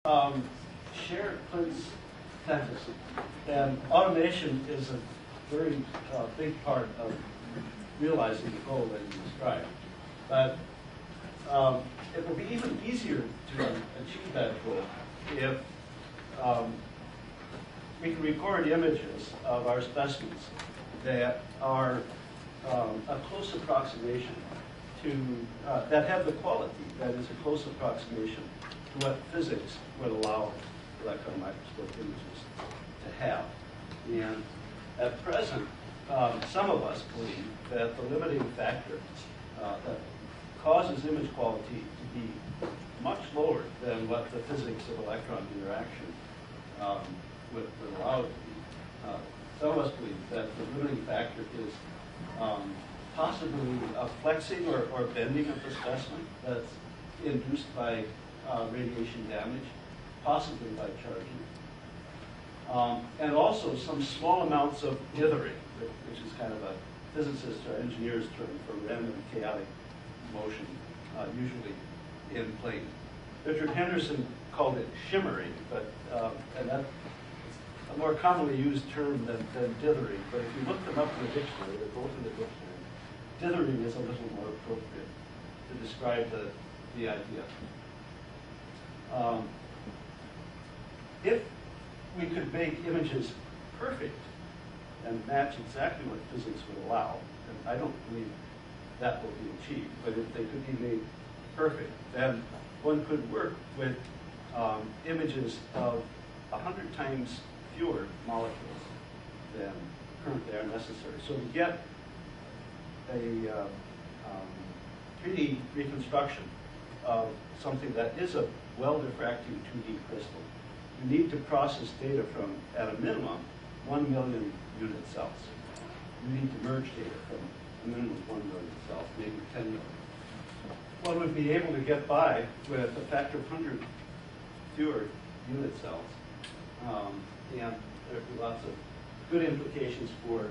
Shared Clint's tendency, and automation is a very big part of realizing the goal that you described. But it will be even easier to achieve that goal if we can record images of our specimens that are a close approximation to, that have the quality that is a close approximation to what physics would allow electron microscope images to have. And at present, some of us believe that the limiting factor that causes image quality to be much lower than what the physics of electron interaction would allow it to be. Some of us believe that the limiting factor is possibly a flexing or bending of the specimen that's induced by radiation damage, possibly by charging. And also some small amounts of dithering, which is kind of a physicist or engineer's term for random chaotic motion, usually in plane. Richard Henderson called it shimmering, but and that's a more commonly used term than dithering. But if you look them up in the dictionary, they're both in the dictionary. Dithering is a little more appropriate to describe the idea. If we could make images perfect and match exactly what physics would allow, and I don't believe that will be achieved, but if they could be made perfect, then one could work with images of 100 times fewer molecules than currently are necessary. So to get a 3D reconstruction of something that is a well-diffracting 2D crystal, you need to process data from, at a minimum, 1 million unit cells. You need to merge data from a minimum of 1 million cells, maybe 10 million. One would be able to get by with a factor of 100 fewer unit cells. And there would be lots of good implications for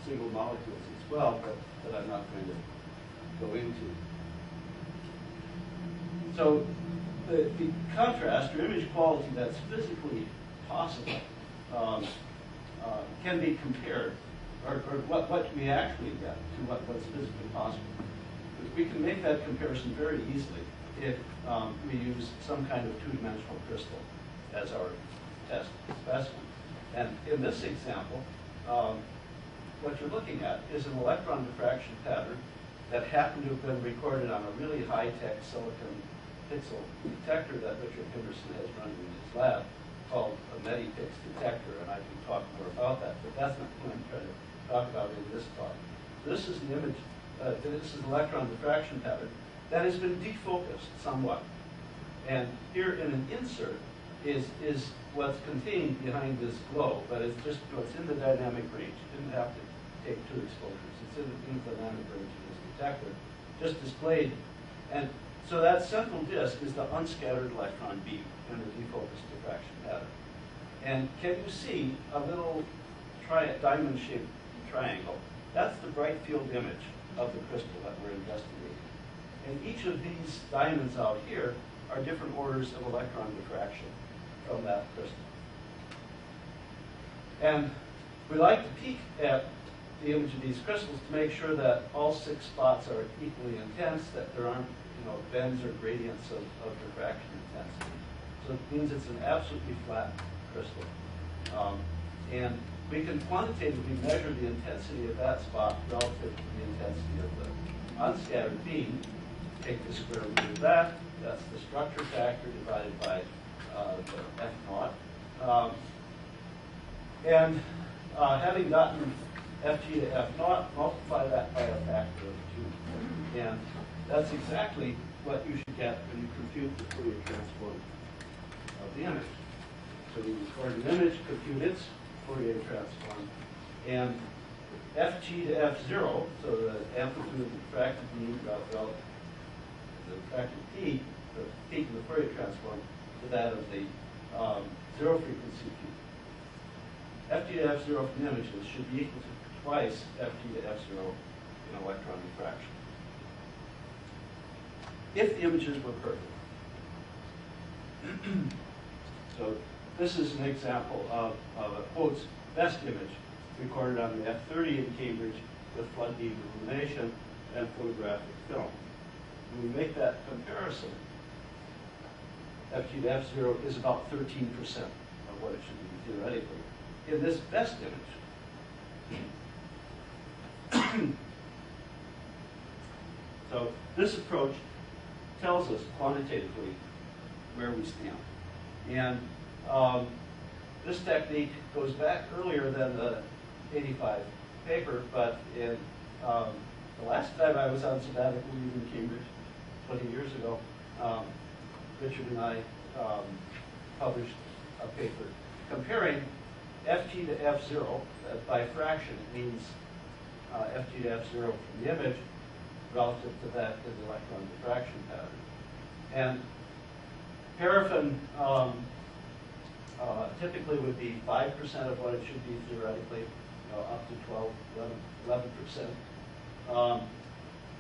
single molecules as well, but that I'm not going to go into. So the contrast or image quality that's physically possible can be compared, or what we actually get to what's physically possible. We can make that comparison very easily if we use some kind of two-dimensional crystal as our test specimen. And in this example, what you're looking at is an electron diffraction pattern that happened to have been recorded on a really high-tech silicon pixel detector that Richard Henderson has running in his lab called a Medipix detector, and I can talk more about that, but that's not what I'm trying to talk about in this talk. This is an image, this is an electron diffraction pattern that has been defocused somewhat. And here in an insert is what's contained behind this glow, but it's just what's in the dynamic range. You didn't have to take two exposures. It's in the dynamic range of this detector, just displayed. And so that central disk is the unscattered electron beam in the defocused diffraction pattern. And can you see a little diamond-shaped triangle? That's the bright field image of the crystal that we're investigating. And each of these diamonds out here are different orders of electron diffraction from that crystal. And we like to peek at the image of these crystals to make sure that all 6 spots are equally intense, that there aren't bends or gradients of diffraction intensity. So it means it's an absolutely flat crystal. And we can quantitatively measure the intensity of that spot relative to the intensity of the unscattered beam. Take the square root of that. That's the structure factor divided by the F naught. And having gotten Fg to F naught, multiply that by a factor of 2. And that's exactly what you should get when you compute the Fourier transform of the image. So you record an image, compute its Fourier transform, and Fg to F0, so the amplitude of the diffracted beam relative to the diffracted peak, the peak of the Fourier transform, to that of the zero frequency peak. Fg to F0 from images should be equal to twice Fg to F0 in electron diffraction, if the images were perfect. So this is an example of a quotes best image recorded on the F-30 in Cambridge with flood beam illumination and photographic film. When we make that comparison, FG to F0 is about 13% of what it should be theoretically in this best image. So this approach tells us quantitatively where we stand. And this technique goes back earlier than the 85 paper, but in the last time I was on sabbatical leave in Cambridge, 20 years ago, Richard and I published a paper comparing FT to F0 by fraction. It means FT to F0 from the image relative to that in the electron diffraction pattern. And paraffin typically would be 5% of what it should be theoretically, up to 12, 11%.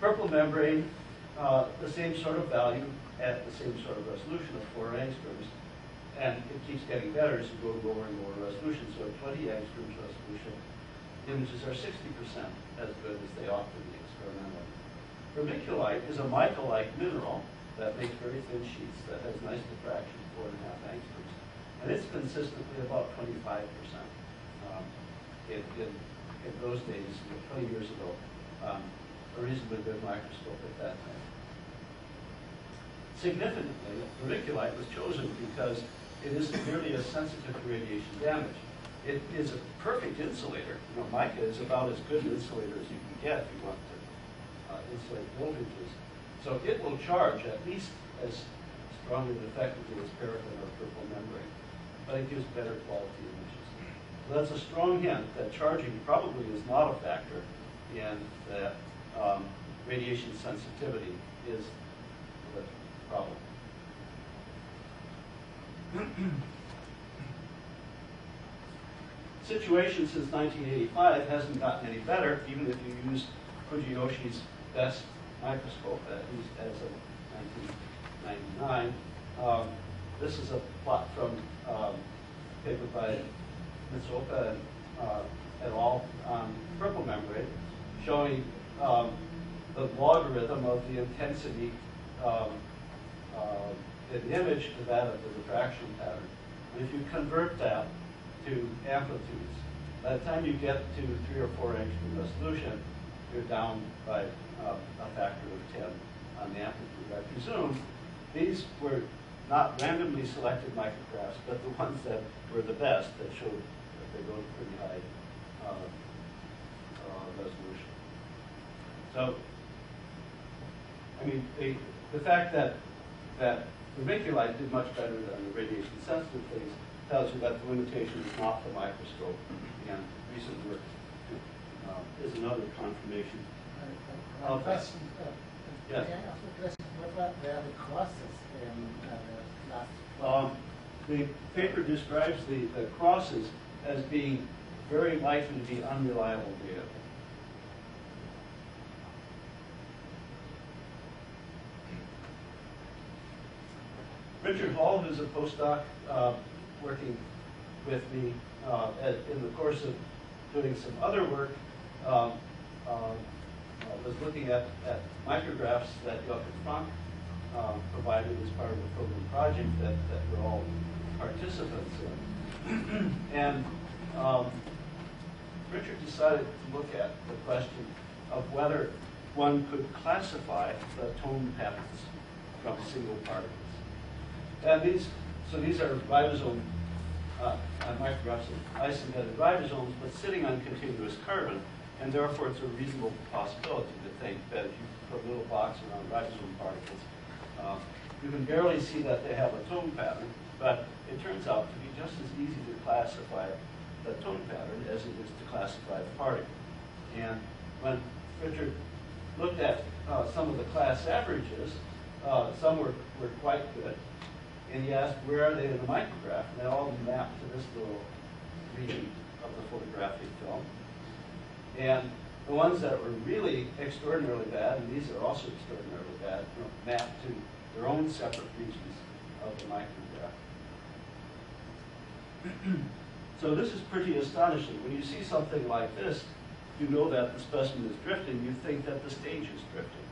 Purple membrane, the same sort of value at the same sort of resolution of 4 angstroms. And it keeps getting better as you go lower and lower resolution. So at 20 angstroms resolution, images are 60% as good as they ought to be experimentally. Vermiculite is a mica-like mineral that makes very thin sheets that has nice diffraction, 4.5 angstroms. And it's consistently about 25%. In those days, 20 years ago, a reasonably good microscope at that time. Significantly, vermiculite was chosen because it isn't nearly as sensitive to radiation damage. It is a perfect insulator. Mica is about as good an insulator as you can get if you want to insulate voltages. So it will charge at least as strongly and effectively as paraffin or purple membrane, but it gives better quality images. So that's a strong hint that charging probably is not a factor in that radiation sensitivity is the problem. Situation since 1985 hasn't gotten any better, even if you use Fujiyoshi's best microscope, at least as of 1999. This is a plot from a paper by Mitsuoka et al. On purple membrane, showing the logarithm of the intensity in the image to that of the diffraction pattern. And if you convert that to amplitudes, by the time you get to 3 or 4 angstrom resolution, you're down by a factor of 10 on the amplitude. I presume these were not randomly selected micrographs, but the ones that were the best that showed that they go to pretty high resolution. So, I mean, the fact that vermiculite did much better than the radiation-sensitive things tells you that the limitation is not the microscope. And recent work is another confirmation. Question. Yes. What were the crosses in the last? The paper describes the crosses as being very likely to be unreliable data. Richard Hall, who's a postdoc working with me in the course of doing some other work, was looking at micrographs that Jochen Frank provided as part of the program project that we're all participants in. And Richard decided to look at the question of whether one could classify the tone patterns from single particles. And these are ribosome micrographs of ice-embedded ribosomes, but sitting on continuous carbon, and therefore it's a reasonable possibility to think that if you put a little box around ribosome particles, you can barely see that they have a tone pattern, but it turns out to be just as easy to classify the tone pattern as it is to classify the particle. And when Richard looked at some of the class averages, some were quite good. And he asked, where are they in the micrograph? And they all mapped to this little region of the photographic film. And the ones that were really extraordinarily bad, and these are also extraordinarily bad, mapped to their own separate regions of the micrograph. So this is pretty astonishing. When you see something like this, you know that the specimen is drifting. You think that the stage is drifting.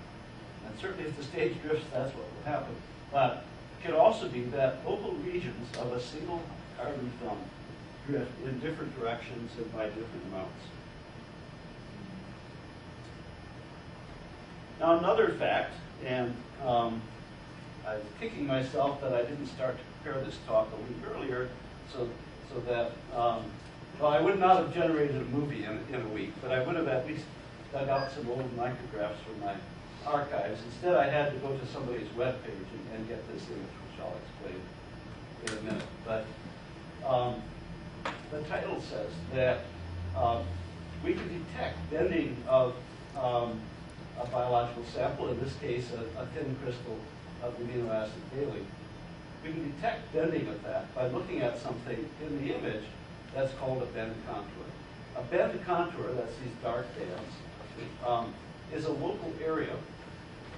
And certainly if the stage drifts, that's what will happen. But it can also be that local regions of a single carbon film drift in different directions and by different amounts. Now another fact, and I was kicking myself that I didn't start to prepare this talk a week earlier, so that, well, I would not have generated a movie in a week, but I would have at least dug out some old micrographs from my archives. Instead, I had to go to somebody's webpage and get this image, which I'll explain in a minute. But the title says that we can detect bending of a biological sample, in this case, a thin crystal of amino acid baleen. We can detect bending of that by looking at something in the image that's called a bend contour. A bend contour, that's these dark bands, is a local area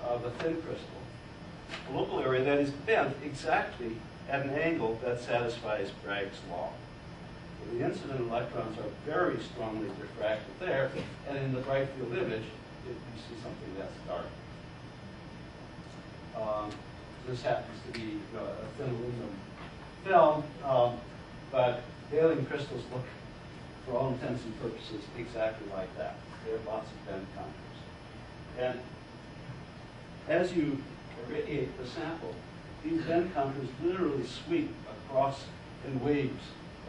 of a thin crystal. A local area that is bent exactly at an angle that satisfies Bragg's law. So the incident electrons are very strongly diffracted there, and in the bright field image, you see something that's dark. This happens to be a thin aluminum film, but baleen crystals look, for all intents and purposes, exactly like that. They have lots of bend contours. And as you irradiate the sample, these bend contours literally sweep across in waves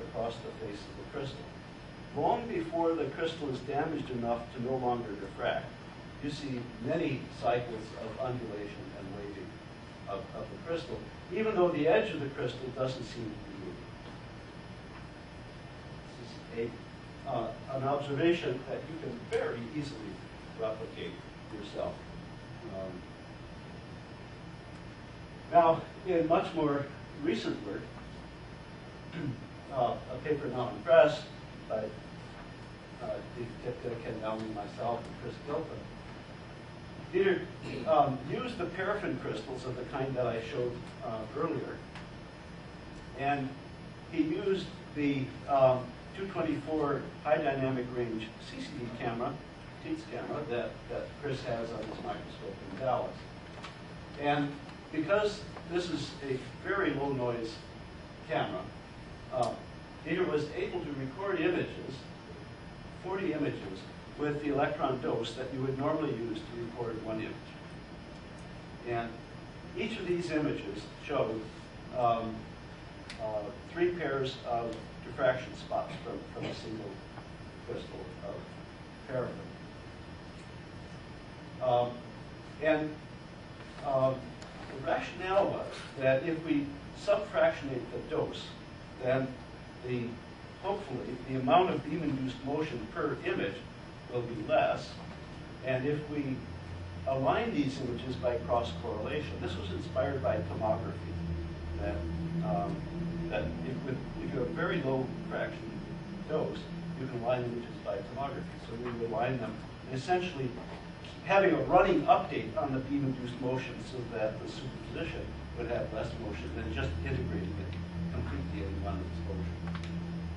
across the face of the crystal. Long before the crystal is damaged enough to no longer diffract, you see many cycles of undulation and waving of the crystal, even though the edge of the crystal doesn't seem to be moving. This is an observation that you can very easily replicate yourself. Now, in much more recent work, a paper now in press by Steve Tipka, Ken Downey, myself, and Chris Gilpin, Peter used the paraffin crystals of the kind that I showed earlier, and he used the 224 high dynamic range CCD camera, Tietz camera, that Chris has on his microscope in Dallas. And because this is a very low noise camera, Peter was able to record images, 40 images, with the electron dose that you would normally use to record one image. And each of these images showed 3 pairs of diffraction spots from a single crystal of paraffin. The rationale was that if we subfractionate the dose, then hopefully the amount of beam-induced motion per image will be less. And if we align these images by cross-correlation, this was inspired by tomography, that if you have a very low fraction dose, you can align images by tomography. So we would align them, essentially having a running update on the beam-induced motion so that the superposition would have less motion than just integrating it completely in one exposure.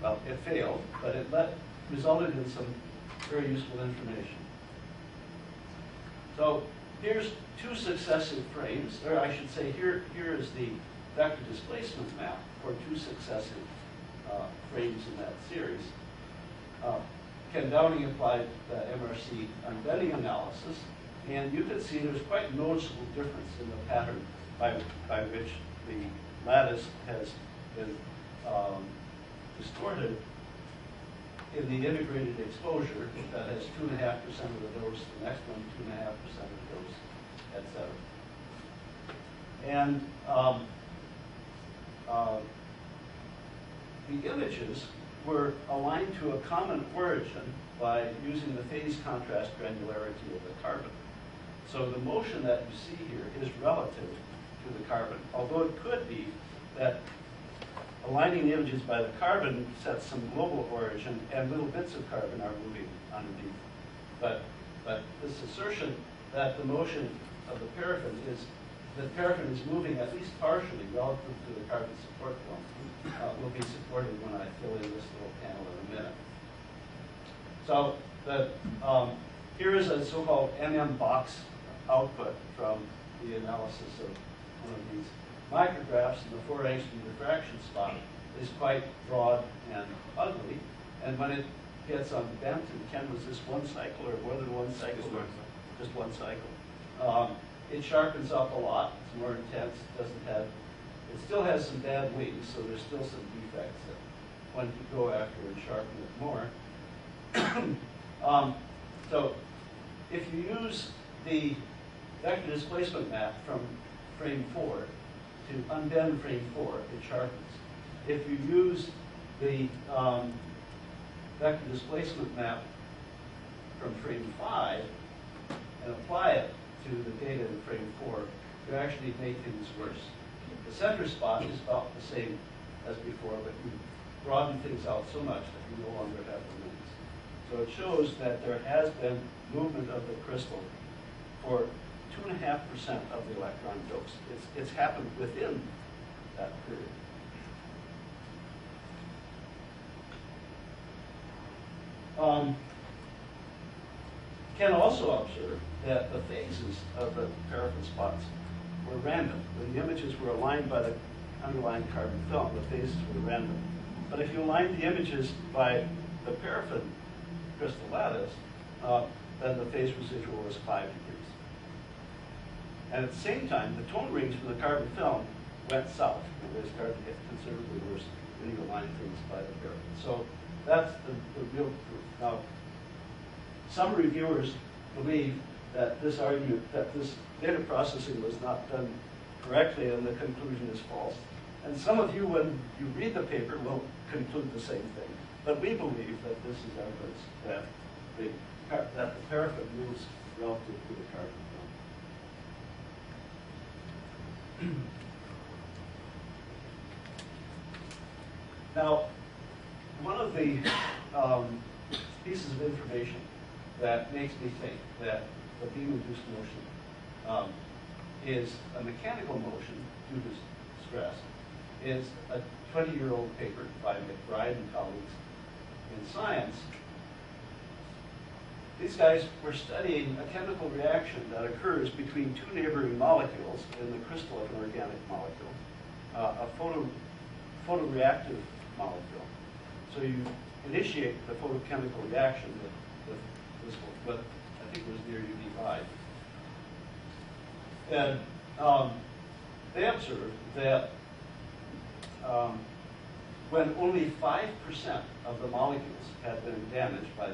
Well, it failed, but it resulted in some very useful information. So here's 2 successive frames, or I should say here is the vector displacement map for 2 successive frames in that series. Ken Downey applied the MRC unbending analysis, and you can see there's quite noticeable difference in the pattern by which the lattice has been distorted in the integrated exposure that has 2.5% of the dose, the next one 2.5% of the dose, etc. And the images were aligned to a common origin by using the phase contrast granularity of the carbon. So the motion that you see here is relative to the carbon, although it could be that aligning the images by the carbon sets some global origin and little bits of carbon are moving underneath. But this assertion that the motion of the paraffin is the paraffin is moving at least partially relative to the carbon support film will be supported when I fill in this little panel in a minute. So here is a so-called MM box output from the analysis of one of these micrographs, and the 4 angstrom diffraction spot is quite broad and ugly. And when it gets unbent, and Ken, was this one cycle or more than one cycle? Just one cycle. It sharpens up a lot. It's more intense. It still has some bad wings, so there's still some defects that one could go after and sharpen it more. So if you use the vector displacement map from frame 4 to unbend frame 4, it sharpens. If you use the vector displacement map from frame 5 and apply it to the data in frame 4, you actually make things worse. The center spot is about the same as before, but you broaden things out so much that you no longer have the wings. So it shows that there has been movement of the crystal for 2.5% of the electron dose. It's happened within that period. Can also observe that the phases of the paraffin spots were random. When the images were aligned by the underlying carbon film, the phases were random. But if you align the images by the paraffin crystal lattice, then the phase residual was 5 degrees. And at the same time, the tone rings from the carbon film went south, and they started to get considerably worse when you align things by the paraffin. So that's the real proof. Now, some reviewers believe that this argument, that this data processing was not done correctly, and the conclusion is false. And some of you, when you read the paper, will conclude the same thing. But we believe that this is evidence that the paraffin moves relative to the carbon film. Now, one of the pieces of information that makes me think that the beam-induced motion is a mechanical motion due to stress is a 20-year-old paper by McBride and colleagues in Science. These guys were studying a chemical reaction that occurs between two neighboring molecules in the crystal of an organic molecule, a photoreactive molecule. So you initiate the photochemical reaction with this one, but I think it was near UV light. And they observed that when only 5% of the molecules had been damaged by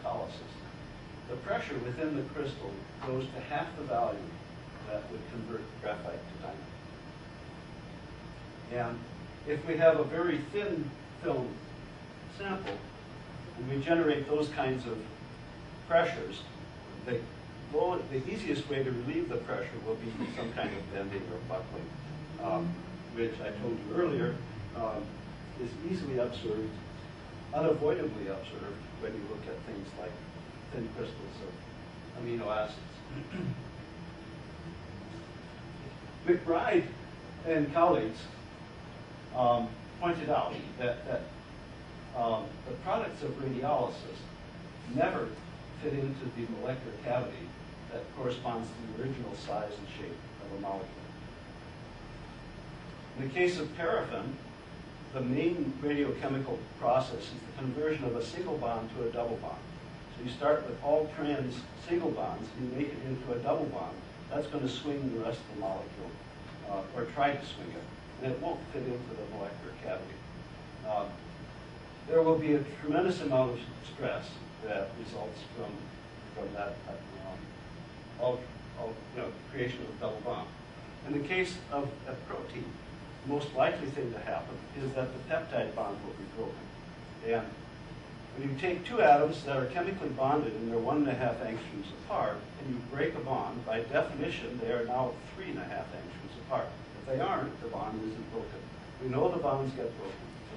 photolysis, the pressure within the crystal goes to half the value that would convert graphite to diamond. And if we have a very thin film sample, and we generate those kinds of pressures, the easiest way to relieve the pressure will be some kind of bending or buckling, which I told you earlier is easily observed, unavoidably observed, when you look at things like thin crystals of amino acids. McBride and colleagues pointed out that the products of radiolysis never fit into the molecular cavity that corresponds to the original size and shape of a molecule. In the case of paraffin, the main radiochemical process is the conversion of a single bond to a double bond. So you start with all trans single bonds, and you make it into a double bond. That's going to swing the rest of the molecule, or try to swing it, and it won't fit into the molecular cavity. There will be a tremendous amount of stress that results from that creation of a double bond. In the case of a protein, the most likely thing to happen is that the peptide bond will be broken. And when you take two atoms that are chemically bonded and they're 1.5 angstroms apart, and you break a bond, by definition, they are now 3.5 angstroms apart. If they aren't, the bond isn't broken. We know the bonds get broken. So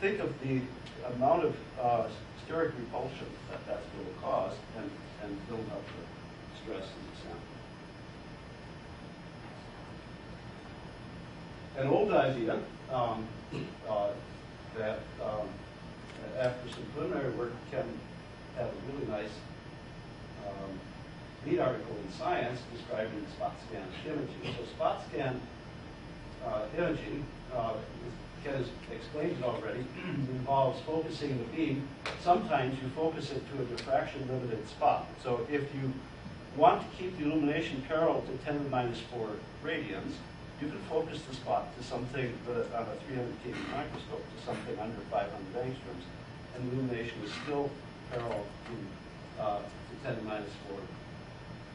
think of the amount of steric repulsion that that's going to cause and build up the stress in the sample. an old idea that after some preliminary work can have a really nice lead article in Science describing spot scan imaging. So spot scan imaging, Ken has explained it already, involves focusing the beam. Sometimes you focus it to a diffraction limited spot. So if you want to keep the illumination parallel to 10 to the minus 4 radians, you can focus the spot to something on a 300 kV microscope to something under 500 angstroms, and the illumination is still parallel to 10 to the minus 4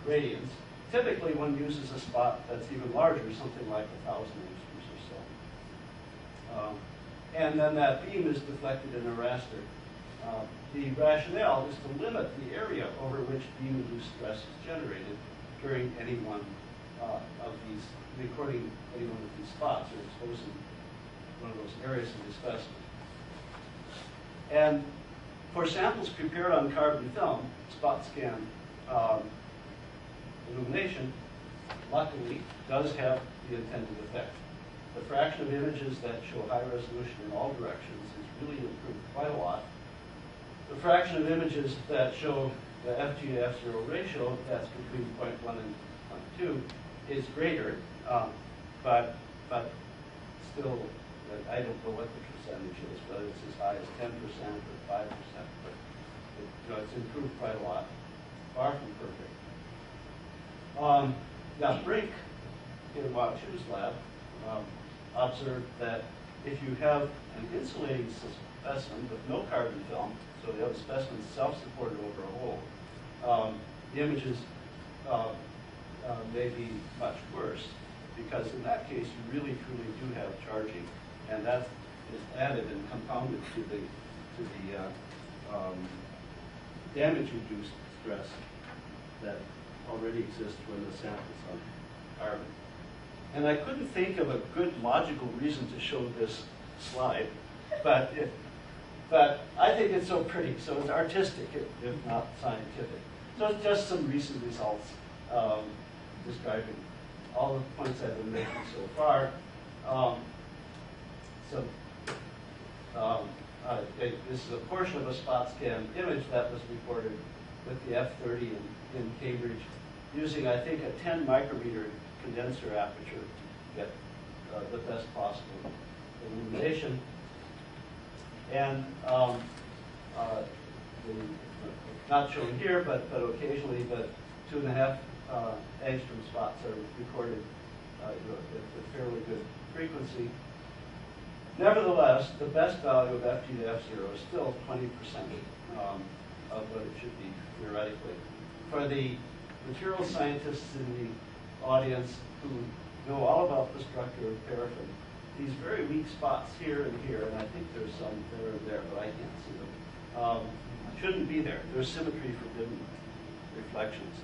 radians. Typically, one uses a spot that's even larger, something like 1,000 angstroms or so. And then that beam is deflected in a raster. The rationale is to limit the area over which beam-induced stress is generated during any one of these, recording any one of these spots or exposing one of those areas in the specimen. And for samples prepared on carbon film, spot scan illumination, luckily, does have the intended effect. The fraction of images that show high resolution in all directions is really improved quite a lot. The fraction of images that show the FG to F0 ratio, that's between 0.1 and 0.2, is greater, but still, I don't know what the percentage is, whether it's as high as 10% or 5%, but it's improved quite a lot, far from perfect. Now, Brink in Wang Chu's lab observed that if you have an insulating specimen with no carbon film, so the other specimen is self-supported over a hole, the images may be much worse, because in that case you really truly do have charging, and that is added and compounded to the damage-induced stress that already exists when the sample is on carbon. And I couldn't think of a good logical reason to show this slide, but I think it's so pretty, so it's artistic, if not scientific. So it's just some recent results describing all the points I've been making so far. This is a portion of a spot scan image that was recorded with the F30 in Cambridge, using, I think, a 10 micrometer condenser aperture to get the best possible illumination. And not shown here, but occasionally, but 2.5 angstrom spots are recorded with fairly good frequency. Nevertheless, the best value of FG to F0 is still 20% of what it should be, theoretically. For the material scientists in the audience who know all about the structure of paraffin, these very weak spots here and here, and I think there's some there and there, but I can't see them, shouldn't be there. There's symmetry forbidden reflections.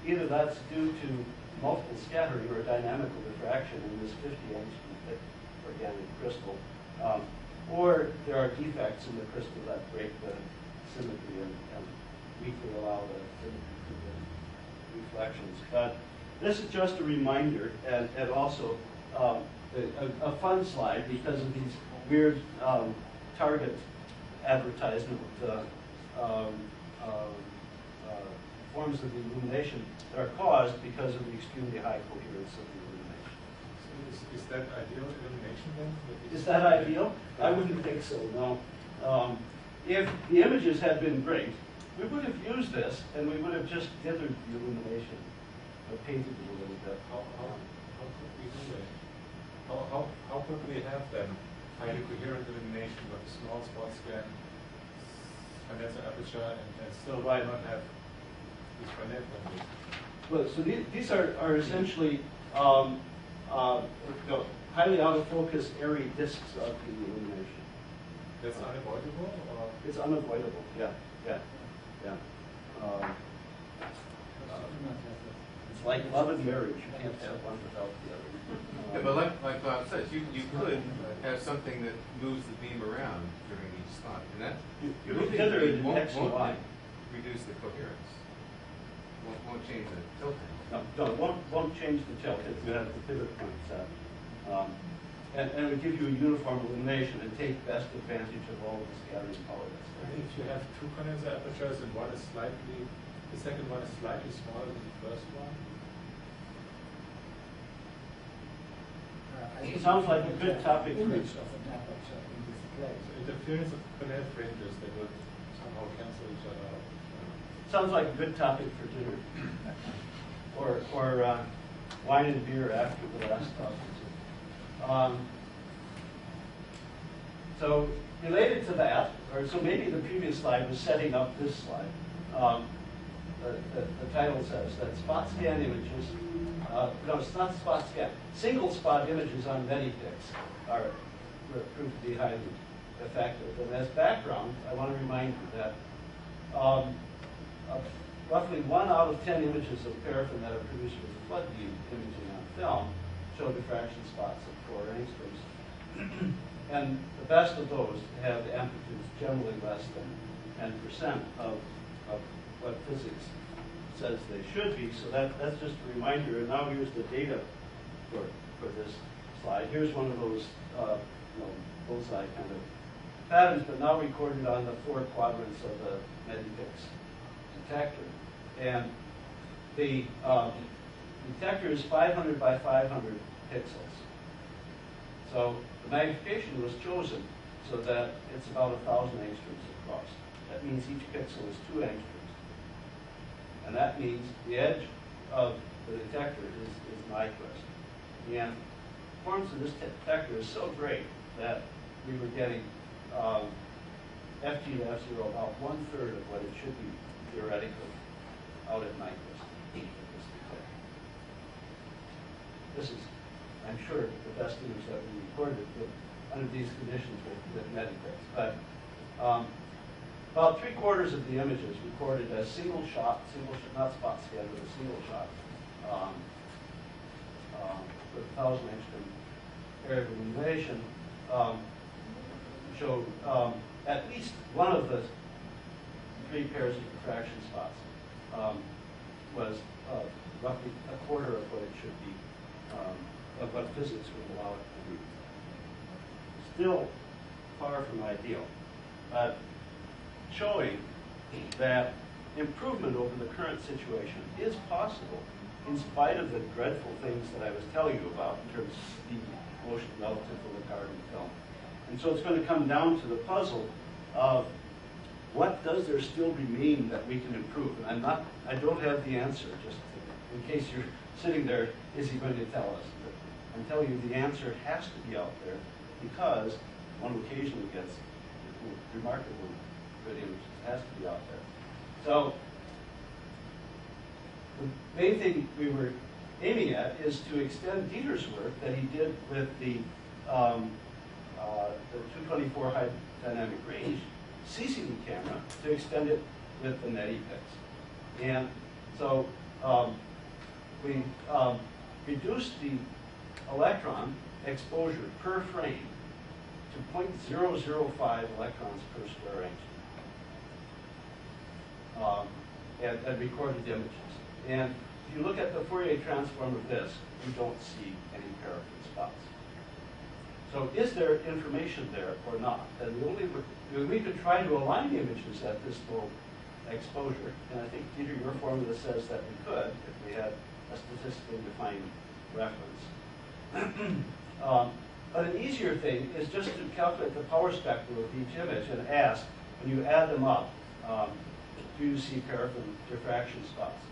Either that's due to multiple scattering or dynamical diffraction in this 50 angstrom thick organic crystal, or there are defects in the crystal that break the symmetry and weakly allow the symmetry forbidden reflections. But this is just a reminder, and also a fun slide because of these weird target advertisement forms of the illumination that are caused because of the extremely high coherence of the illumination. So is that ideal illumination then? Is that ideal? I wouldn't think so, no. If the images had been great, we would have used this and we would have just dithered the illumination, or painted it a little bit. How could we do that? How could we have then highly coherent illumination with a small spot scan condenser aperture and still Right. not have these finite? Well, so these are essentially highly out of focus airy disks of the illumination. That's unavoidable, or It's unavoidable, yeah. It's like love and marriage. You can't have one without the other. Yeah, but like Bob says, you could have something that moves the beam around during each spot, and that You look hither in X and Y. reduce the coherence. Won't change the tilt angle. No, it won't change the tilt. You have the pivot points. and it would give you a uniform illumination and take best advantage of all of the scattering power that's there. If you have two condenser apertures and one is slightly, the second one is slightly smaller than the first one, It sounds like a good topic for image of an aperture in display. so interference of Cornell fringes, they would somehow cancel each other out. Sounds like a good topic for dinner. or wine and beer after the last topic. So related to that, or so maybe the previous slide was setting up this slide. The title says that spot scan images, no, it's not spot scan, single spot images on Medipix are proved to be highly effective. And as background, I want to remind you that roughly 1 out of 10 images of paraffin that are produced with flood beam imaging on film show diffraction spots of 4 angstroms. And the best of those have amplitudes generally less than 10% of what physics says they should be. So that's just a reminder. And now here's the data for this slide. Here's one of those bullseye kind of patterns, but now recorded on the 4 quadrants of the Medipix detector. And the detector is 500 by 500 pixels. So the magnification was chosen so that it's about 1,000 angstroms across. That means each pixel is 2 angstroms. And that means the edge of the detector is Nyquist. And the performance of this detector is so great that we were getting FG to F0 about 1/3 of what it should be theoretically out at Nyquist. This is, I'm sure, the best image that we recorded under these conditions with Medipix. But about 3/4 of the images recorded as single shot, not spot scan, but a single shot, with 1,000 angstrom area of illumination, showed at least one of the 3 pairs of diffraction spots was roughly 1/4 of what it should be, of what physics would allow it to be. Still far from ideal, but showing that improvement over the current situation is possible in spite of the dreadful things that I was telling you about in terms of speed, motion relative to the carbon film. And so it's going to come down to the puzzle of what does there still remain that we can improve? And I don't have the answer, just in case you're sitting there, is he going to tell us? But I'm telling you the answer has to be out there because one occasionally gets remarkably good images. It has to be out there. So the main thing we were aiming at is to extend Dieter's work that he did with the 224 high dynamic range CCD camera to extend it with the Medipix. And so we reduced the electron exposure per frame to 0.005 electrons per square angstrom, and recorded images. And if you look at the Fourier transform of this, you don't see any paraffin spots. So is there information there or not? And we could try to align images at this low exposure, and I think, Dieter, your formula says that we could if we had a statistically defined reference. But an easier thing is just to calculate the power spectrum of each image and ask, when you add them up, do you see paraffin diffraction spots?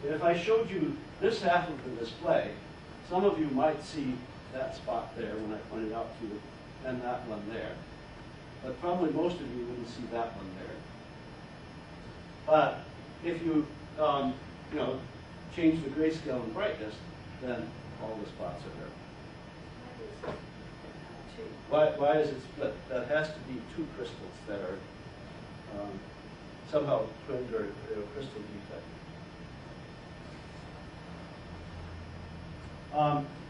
And if I showed you this half of the display, some of you might see that spot there when I pointed out to you, and that one there. But probably most of you wouldn't see that one there. But if you, change the grayscale and brightness, then all the spots are there. Why is it split? That has to be 2 crystals that are somehow twinned or crystal defect.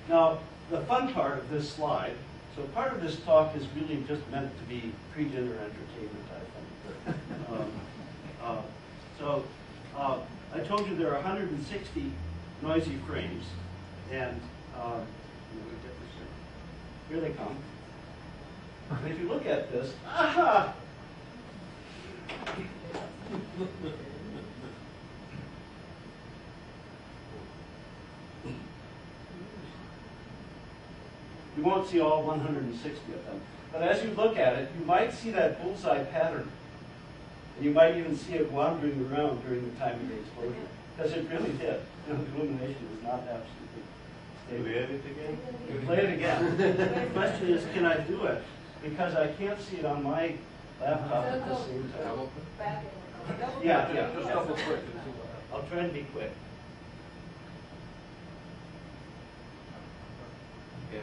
Now, the fun part of this slide, so part of this talk is really just meant to be pre-dinner entertainment, I think. I told you there are 160 noisy frames, and Here they come. And if you look at this, aha! You won't see all 160 of them. But as you look at it, you might see that bullseye pattern. And you might even see it wandering around during the time of the explosion. Because it really did. You know, the illumination is not absolutely stable. Do we have it again? Play it again. The question is, can I do it? Because I can't see it on my laptop at the same time. Double click? Yeah, Just yeah. double click. I'll try and be quick. Yeah.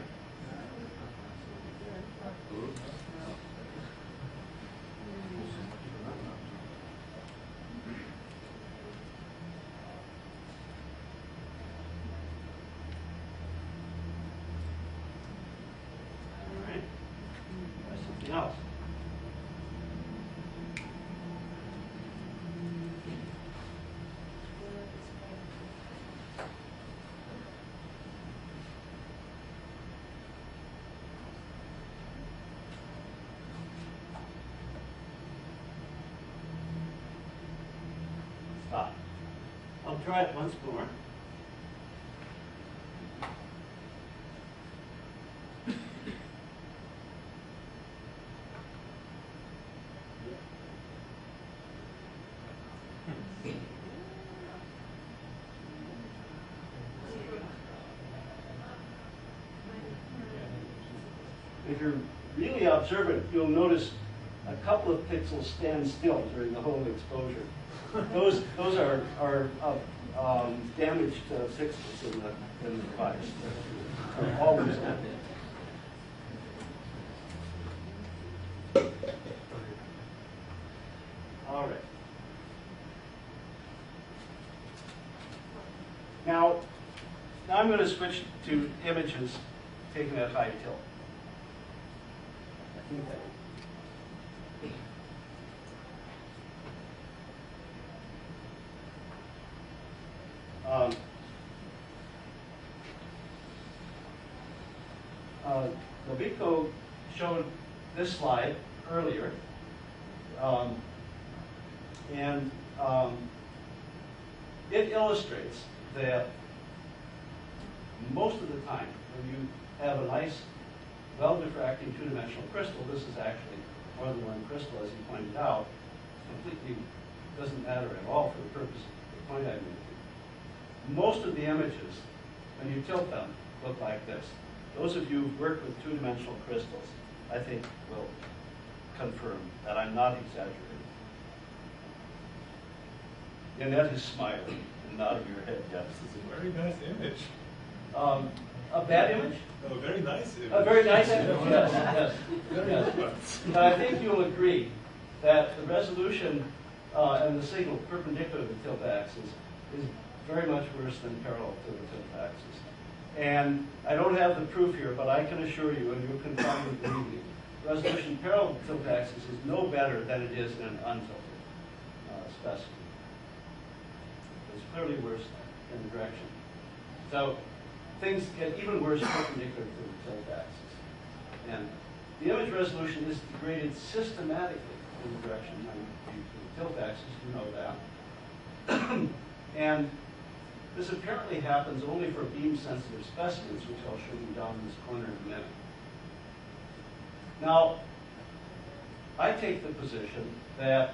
All right. Try something else. Stop. I'll try it once more. If you're really observant, you'll notice a couple of pixels stand still during the whole exposure. Those are damaged fixtures in the device. Are always on. All right. Now I'm going to switch to images taken at high tilt. I think that. Lovico showed this slide earlier, and it illustrates that most of the time when you have a nice, well-diffracting two-dimensional crystal, this is actually more than one crystal, as he pointed out, completely doesn't matter at all for the purpose of the point I'm making. Most of the images, when you tilt them, look like this. Those of you who've worked with two-dimensional crystals, I think, will confirm that I'm not exaggerating. Annette is smiling and nodding her head yes. This is a very nice image. A bad image? No, a very nice image. A very nice image, yes. Yes. But I think you'll agree that the resolution and the signal perpendicular to the tilt axis is very much worse than parallel to the tilt axis. And I don't have the proof here, but I can assure you, and you can probably believe me, resolution parallel to the tilt axis is no better than it is in an untilted specimen. It's clearly worse in the direction. So things get even worse perpendicular to the tilt axis. And the image resolution is degraded systematically in the direction to the tilt axis, you know that. And this apparently happens only for beam-sensitive specimens, which I'll show you down in this corner in a minute. Now, I take the position that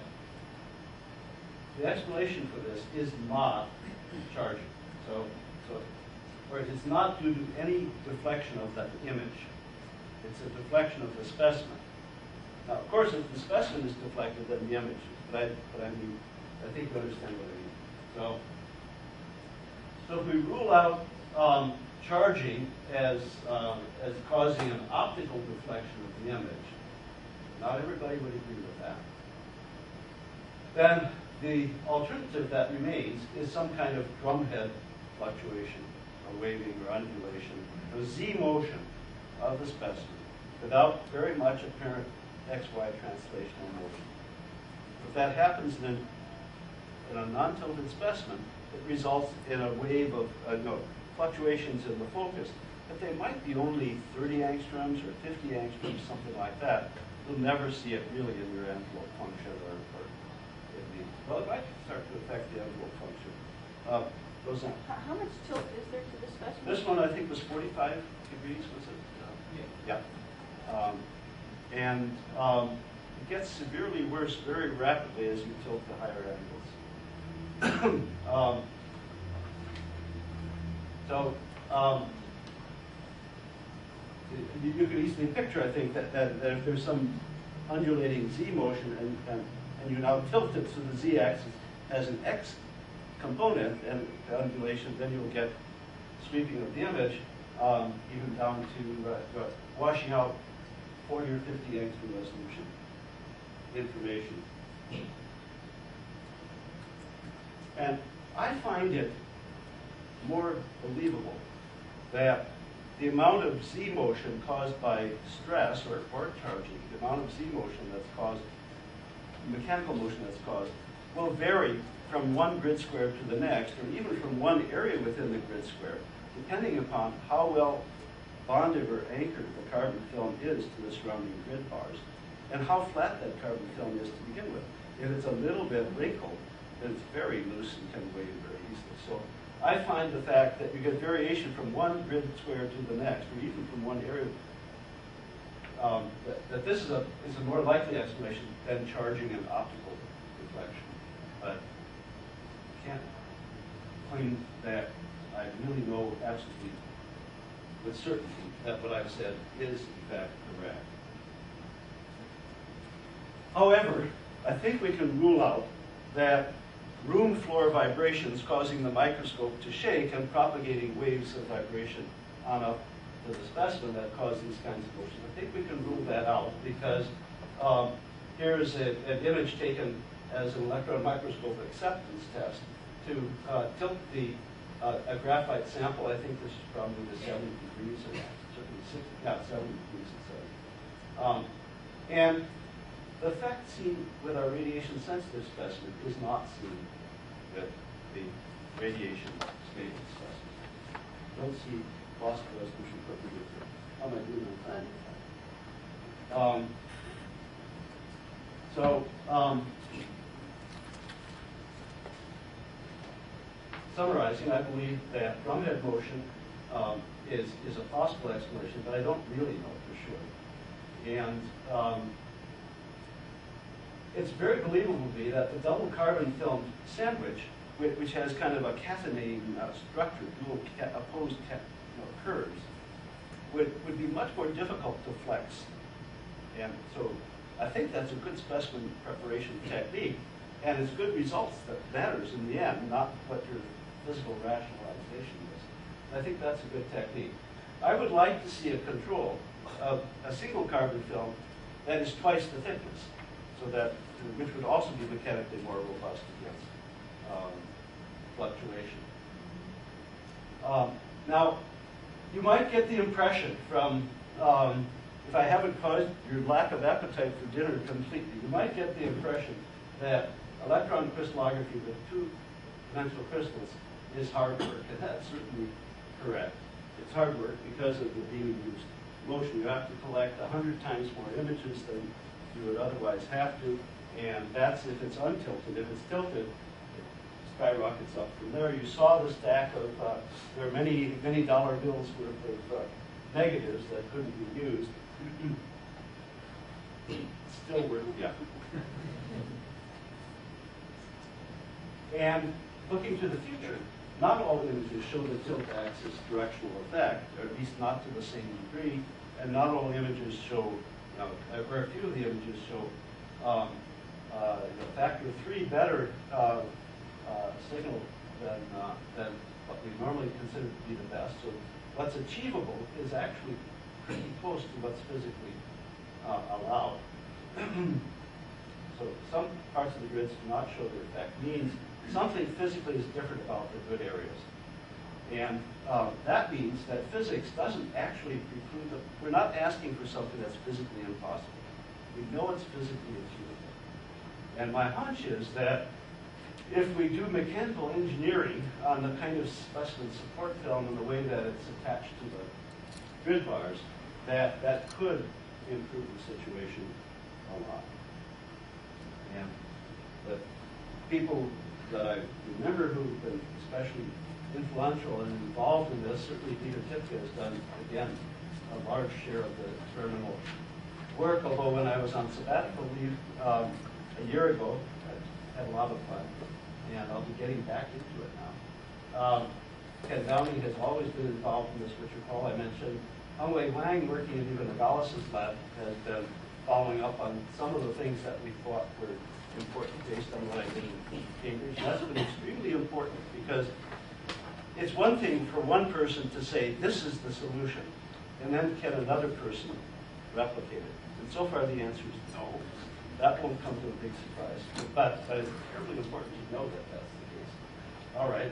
the explanation for this is not charging. Or it's not due to any deflection of that image. It's a deflection of the specimen. Now, of course, if the specimen is deflected, then the image. But I mean, I think you understand what I mean. So if we rule out charging as causing an optical deflection of the image, not everybody would agree with that. Then the alternative that remains is some kind of drumhead fluctuation, or waving, or undulation, a Z motion of the specimen without very much apparent XY translational motion. If that happens in a non-tilted specimen, it results in a wave of fluctuations in the focus but they might be only 30 angstroms or 50 angstroms, something like that. You'll never see it really in your envelope function well, it might start to affect the envelope function. Goes on. How much tilt is there to the specimen? This one I think was 45 degrees, was it? Yeah. And it gets severely worse very rapidly as you tilt the higher angles. You can easily picture, I think, that if there's some undulating z motion and you now tilt it so the z-axis has an x component and the undulation, then you'll get sweeping of the image even down to washing out 40 or 50 angstrom resolution information. And I find it more believable that the amount of z motion caused by stress or charging, the amount of z motion that's caused, mechanical motion that's caused, will vary from one grid square to the next, or even from one area within the grid square, depending upon how well bonded or anchored the carbon film is to the surrounding grid bars, and how flat that carbon film is to begin with. If it's a little bit wrinkled, then it's very loose and can wave very easily. So I find the fact that you get variation from one grid square to the next, or even from one area, that this is a more likely explanation than charging an optical reflection. But I can't claim that I really know absolutely with certainty that what I've said is in fact correct. However, I think we can rule out that room floor vibrations causing the microscope to shake and propagating waves of vibration on up to the specimen that cause these kinds of motions. I think we can rule that out because here's an image taken as an electron microscope acceptance test to tilt a graphite sample. I think this is probably the 70 degrees or certainly 60, yeah, 70 degrees it says. And the effect seen with our radiation sensitive specimen is not seen with the radiation stable specimen. Don't see loss of resolution perpendicular. How am I doing on time? Summarizing, I believe that drumhead motion is a possible explanation, but I don't really know for sure. And it's very believable to me that the double carbon film sandwich, which has kind of a catenating structure, dual opposed curves, would be much more difficult to flex. And so I think that's a good specimen preparation technique, and it's good results that matters in the end, not what your physical rationalization is. I think that's a good technique. I would like to see a control of a single carbon film that is twice the thickness, so that, which would also be mechanically more robust against fluctuation. Now, you might get the impression from, if I haven't caused your lack of appetite for dinner completely, you might get the impression that electron crystallography with two-dimensional crystals is hard work, and that's certainly correct. It's hard work because of the beam-induced motion. You have to collect 100 times more images than you would otherwise have to, and that's if it's untilted. If it's tilted, it skyrockets up from there. You saw the stack of, there are many dollar bills worth of negatives that couldn't be used. Still worth, yeah. And looking to the future, not all images show the tilt axis directional effect, or at least not to the same degree, and not all images show, or a few of the images show factor 3 better signal than what we normally consider to be the best. So what's achievable is actually pretty close to what's physically allowed. So some parts of the grids do not show the effect. Means something physically is different about the good areas. And that means that physics doesn't actually preclude them. We're not asking for something that's physically impossible. We know it's physically achievable. And my hunch is that if we do mechanical engineering on the kind of specimen support film and the way that it's attached to the grid bars, that could improve the situation a lot. And the people that I remember who've been especially influential and involved in this, certainly Peter Tipka has done, again, a large share of the experimental work, although when I was on sabbatical leave a year ago, I had a lot of fun, and I'll be getting back into it now. Ken Downey has always been involved in this, which recall I mentioned. Hongwei Wang, working in Eva Nogales' lab, has been following up on some of the things that we thought were important based on what I did in Cambridge. And that's been extremely important because it's one thing for one person to say, this is the solution, and then can another person replicate it? And so far the answer is no. That won't come to a big surprise. But it's terribly important to know that that's the case. All right.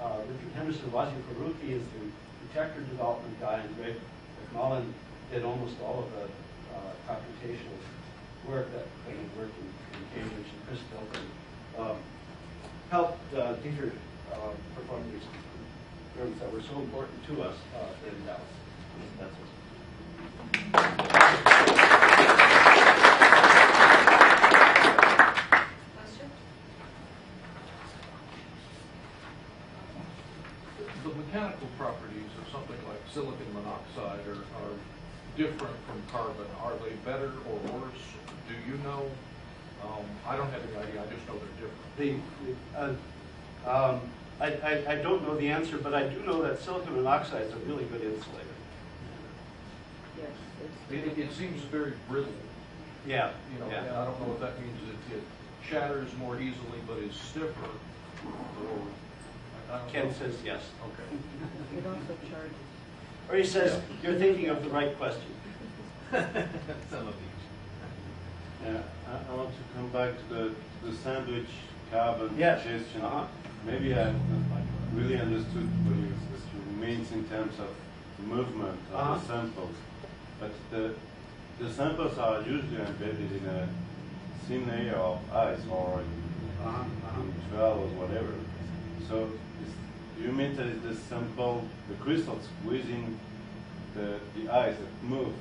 Richard Henderson Wazir Faruqi is the detector development guy, and Greg McMullen did almost all of the computational work that worked in Cambridge, and Chris Tilton helped Dieter perform these experiments that were so important to us in Dallas. That's it. Question? The mechanical properties of something like silicon monoxide are different from carbon. Are they better or worse? Do you know? I don't have any idea. I just know they're different. I don't know the answer, but I do know that silicon monoxide is a really good insulator. Yes. It seems very brittle. Yeah. You know, yeah. and I don't know if that means it shatters more easily, but is stiffer. Or I don't Ken know. says yes. Okay. It also charges. Or he says, you're thinking of the right question. Some of each. Yeah, I want to come back to the sandwich carbon Yes. suggestion. Uh-huh. Maybe I really understood what you means in terms of the movement of Uh-huh. the samples. But the samples are usually embedded in a thin layer of ice or in gel or whatever. So do you mean that is the sample, the crystals within the ice that move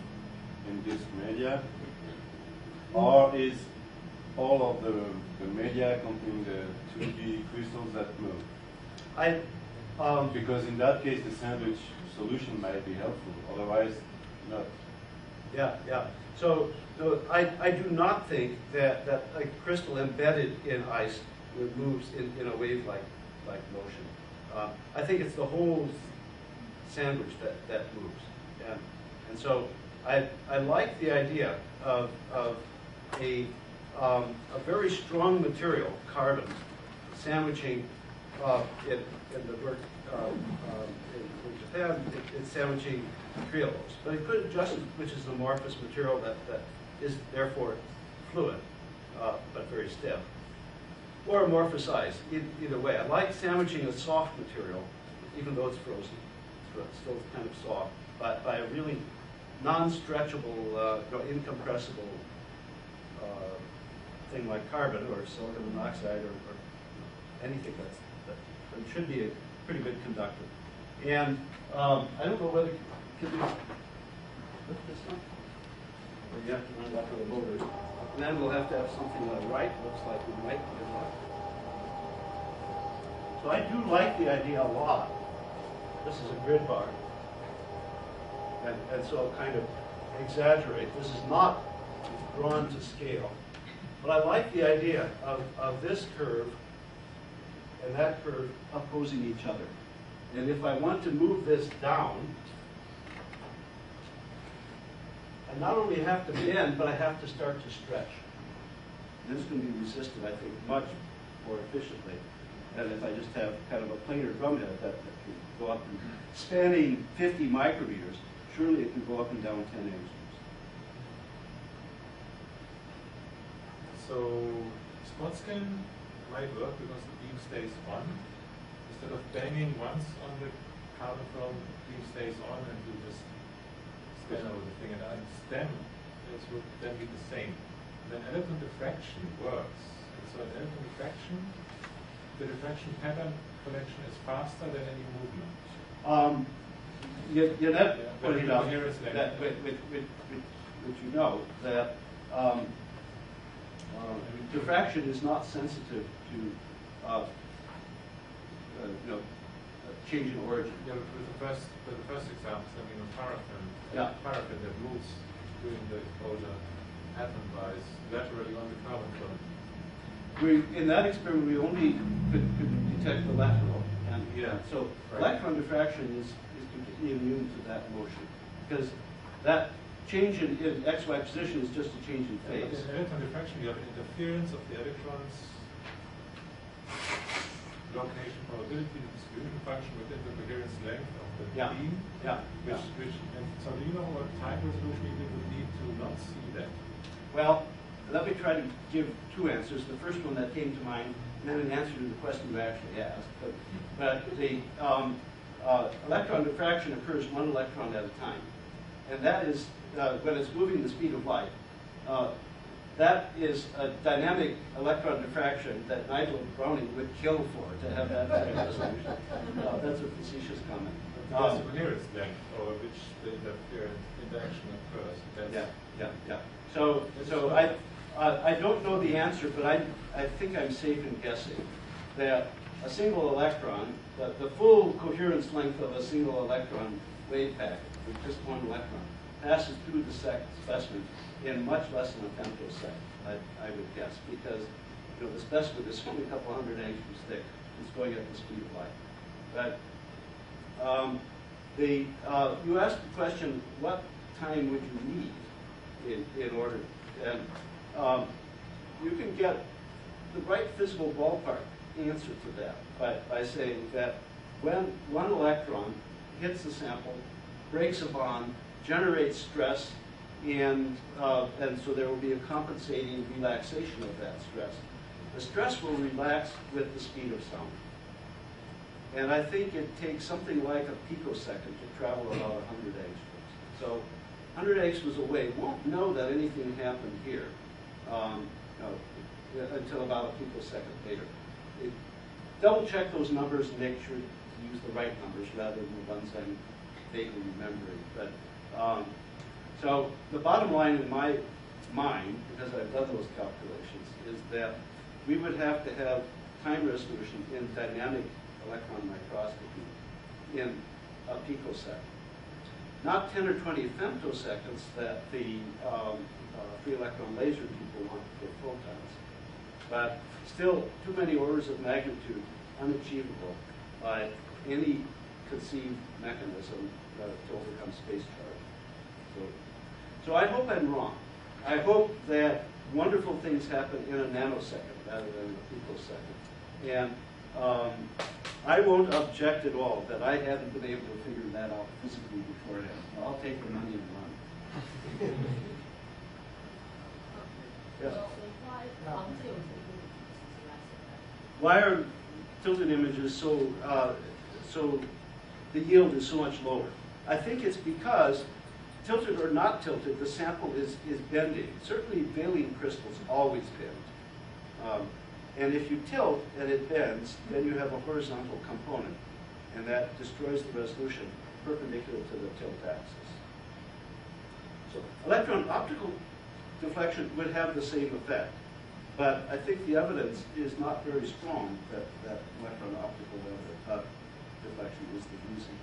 in this media? Or is all of the media containing the 2D crystals that move? Because in that case, the sandwich solution might be helpful. Otherwise, not. Yeah. So I do not think that a crystal embedded in ice moves in a wave-like motion. I think it's the whole sandwich that moves. And so I like the idea of a very strong material, carbon, sandwiching in the work in Japan, it's sandwiching trehalose. But it could just, which is an amorphous material that is therefore fluid, but very stiff. Or amorphous ice, either way. I like sandwiching a soft material, even though it's frozen. It's still kind of soft, but by a really non-stretchable, incompressible thing like carbon or silicon monoxide or anything that should be a pretty good conductor. And I don't know whether can we lift this one? Or you have to run back to the motor. And then we'll have to have something on the right. Looks like we might get one. So I do like the idea a lot. This is a grid bar. And so I'll kind of exaggerate. This is not drawn to scale. But I like the idea of this curve and that curve opposing each other. And if I want to move this down, I not only have to bend, but I have to start to stretch. This can be resisted, I think, much more efficiently than if I just have kind of a planar drumhead that can go up and spanning 50 micrometers. Surely it can go up and down 10 angstroms. So spot scan might work because the beam stays on. Instead of banging once on the carbon film, the beam stays on and you just scan over the thing. And STEM would then be the same. And then electron diffraction works. And so in electron diffraction, the diffraction pattern collection is faster than any movement. Yannette pointed out coherence length. that, which you know, that diffraction is not sensitive to, change in origin. Yeah, with the first example, I mean, a paraffin, Yeah. paraffin that moves during the exposure atom-wise laterally on the carbon film. In that experiment, we only could detect the lateral. And Yeah. so Right. electron diffraction is completely immune to that motion, because that change in XY position is just a change in phase. In electron diffraction, you have an interference of the electrons, location, probability, the distribution function within the coherence length of the Yeah. beam. Yeah. And so do you know what time resolution you would need to not see that? Well, let me try to give two answers. The first one that came to mind, and then an answer to the question you actually asked. But the electron diffraction occurs one electron at a time. And that is, when it's moving the speed of light, that is a dynamic electron diffraction that Nigel Browning would kill for, to have that kind of resolution. That's a facetious comment. That's the coherence length over which the interaction occurs. That's Yeah. So I don't know the answer, but I think I'm safe in guessing that a single electron, the full coherence length of a single electron wave packet with just one electron, passes through the specimen in much less than a femtosecond, I would guess, because the specimen is only a couple hundred angstroms thick. It's going at the speed of light. But you asked the question, what time would you need in order? And you can get the right physical ballpark answer to that by saying that when one electron hits the sample, breaks a bond, generates stress, and so there will be a compensating relaxation of that stress. The stress will relax with the speed of sound. And I think it takes something like a picosecond to travel about 100 angstroms. So 100 angstroms away won't know that anything happened here until about a picosecond later. Double check those numbers and make sure to use the right numbers rather than the ones I'm vaguely remembering. But so the bottom line in my mind, because I've done those calculations, is that we would have to have time resolution in dynamic electron microscopy in a picosecond. Not 10 or 20 femtoseconds that the free electron laser people want for photons, but still too many orders of magnitude unachievable by any conceived mechanism to overcome space charge. So I hope I'm wrong. I hope that wonderful things happen in a nanosecond rather than a picosecond. And I won't object at all that I hadn't been able to figure that out physically beforehand. I'll take the money and run. Yes. Why are tilted images so the yield is so much lower? I think it's because, tilted or not tilted, the sample is bending. Certainly Valine crystals always bend. And if you tilt and it bends, then you have a horizontal component, and that destroys the resolution perpendicular to the tilt axis. So electron optical deflection would have the same effect, but I think the evidence is not very strong that electron optical deflection is the reason.